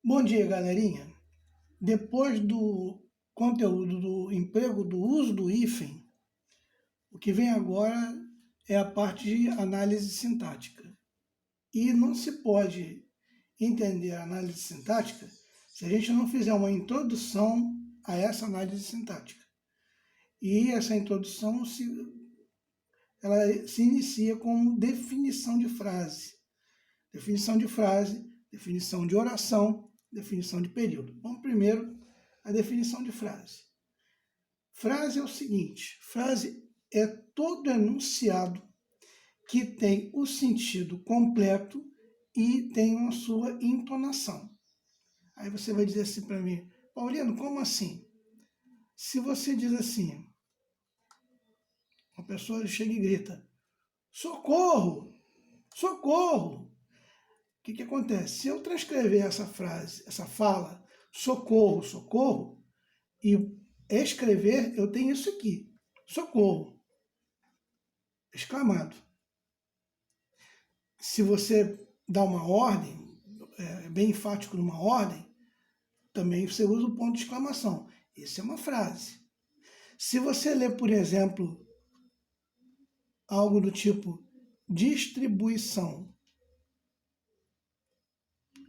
Bom dia, galerinha. Depois do conteúdo do emprego do uso do hífen, o que vem agora é a parte de análise sintática. E não se pode entender a análise sintática se a gente não fizer uma introdução a essa análise sintática. E essa introdução ela se inicia com definição de frase. Definição de frase, definição de oração, definição de período. Vamos primeiro a definição de frase. Frase é o seguinte: frase é todo enunciado que tem o sentido completo e tem a sua entonação. Aí você vai dizer assim para mim: Paulino, como assim? Se você diz assim, uma pessoa chega e grita: socorro, socorro. O que acontece? Se eu transcrever essa frase, essa fala, socorro, socorro, e escrever, eu tenho isso aqui, socorro, exclamado. Se você dá uma ordem, bem enfático numa ordem, também você usa o ponto de exclamação. Isso é uma frase. Se você ler, por exemplo, algo do tipo distribuição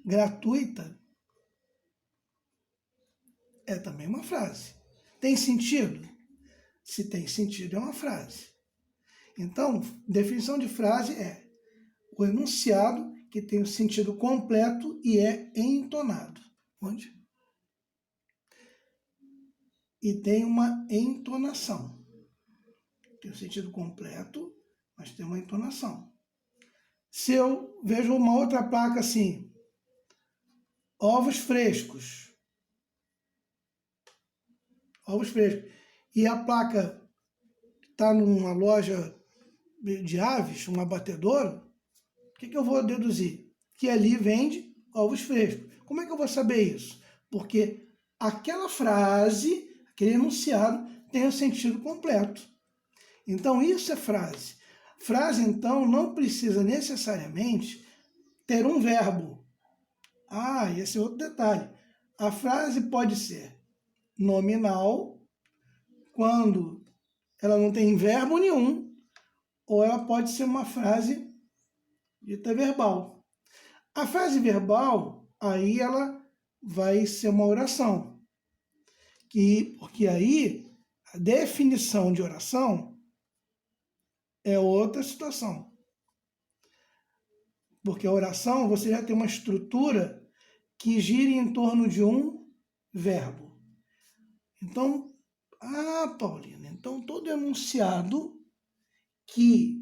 gratuita, é também uma frase. Tem sentido? Se tem sentido, é uma frase. Então, definição de frase é o enunciado que tem o sentido completo e é entonado. Onde? E tem uma entonação. Tem o sentido completo, mas tem uma entonação. Se eu vejo uma outra placa assim, ovos frescos, e a placa está numa loja de aves, um abatedouro, o que eu vou deduzir? Que ali vende ovos frescos. Como é que eu vou saber isso? Porque aquela frase, aquele enunciado, tem o sentido completo. Então, isso é frase. Frase, então, não precisa necessariamente ter um verbo. Esse é outro detalhe. A frase pode ser nominal, quando ela não tem verbo nenhum, ou ela pode ser uma frase dita verbal. A frase verbal, aí ela vai ser uma oração. Porque aí a definição de oração é outra situação. Porque a oração, você já tem uma estrutura que gira em torno de um verbo. Então, Paulina, então todo enunciado que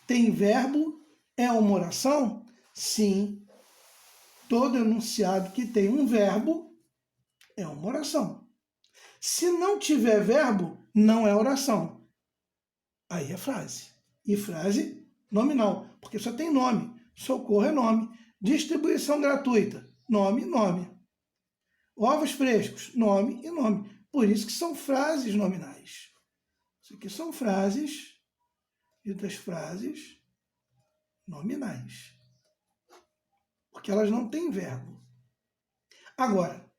tem verbo é uma oração? Sim, todo enunciado que tem um verbo é uma oração. Se não tiver verbo, não é oração. Aí é frase. E frase nominal, porque só tem nome. Socorro é nome. Distribuição gratuita, nome, nome. Ovos frescos, nome e nome. Por isso que são frases nominais. Isso aqui são frases, ditas frases nominais. Porque elas não têm verbo. Agora,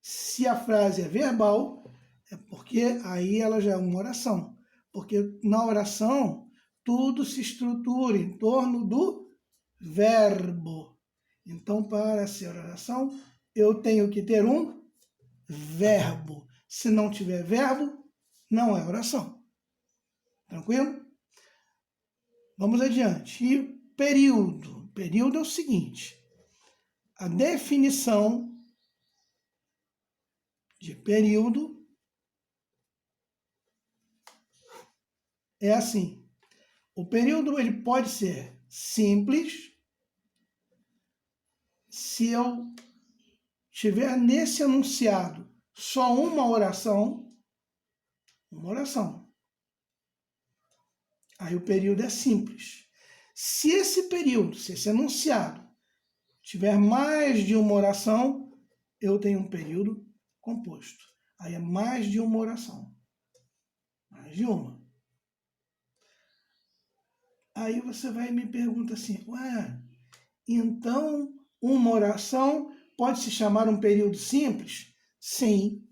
se a frase é verbal, é porque aí ela já é uma oração. Porque na oração, tudo se estrutura em torno do verbo. Então, para ser oração, eu tenho que ter um verbo. Se não tiver verbo, não é oração. Tranquilo? Vamos adiante. E período. Período é o seguinte: a definição de período é assim. O período ele pode ser simples, se eu tiver nesse enunciado só uma oração, aí o período é simples. Se esse enunciado tiver mais de uma oração, eu tenho um período composto. Aí é mais de uma oração. Mais de uma. Aí você vai e me pergunta assim, então uma oração pode se chamar um período simples? Sim,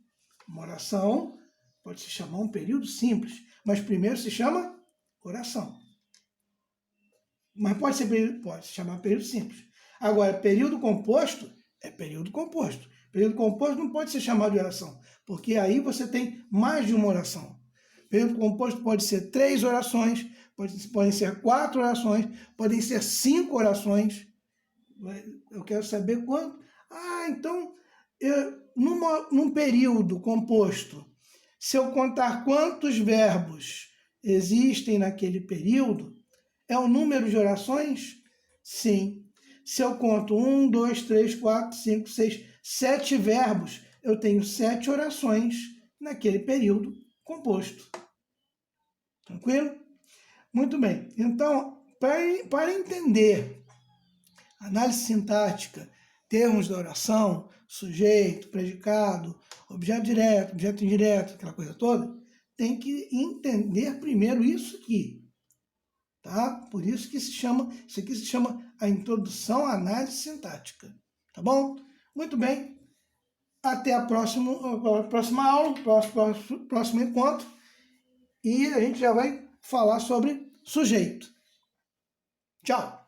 uma oração pode se chamar um período simples, mas primeiro se chama oração. Mas pode se chamar período simples. Agora, período composto é período composto. Período composto não pode ser chamado de oração, porque aí você tem mais de uma oração. Período composto pode ser 3 orações, podem ser 4 orações, podem ser 5 orações. Eu quero saber quanto. Então, num período composto, se eu contar quantos verbos existem naquele período, é o número de orações? Sim. Se eu conto 1, 2, 3, 4, 5, 6, 7 verbos, eu tenho 7 orações naquele período composto. Tranquilo? Muito bem. Então, para entender análise sintática, termos da oração, sujeito, predicado, objeto direto, objeto indireto, aquela coisa toda, tem que entender primeiro isso aqui. Tá? Por isso que isso aqui se chama a introdução à análise sintática. Tá bom? Muito bem. Até a próxima aula, próximo encontro. E a gente já vai falar sobre sujeito. Tchau!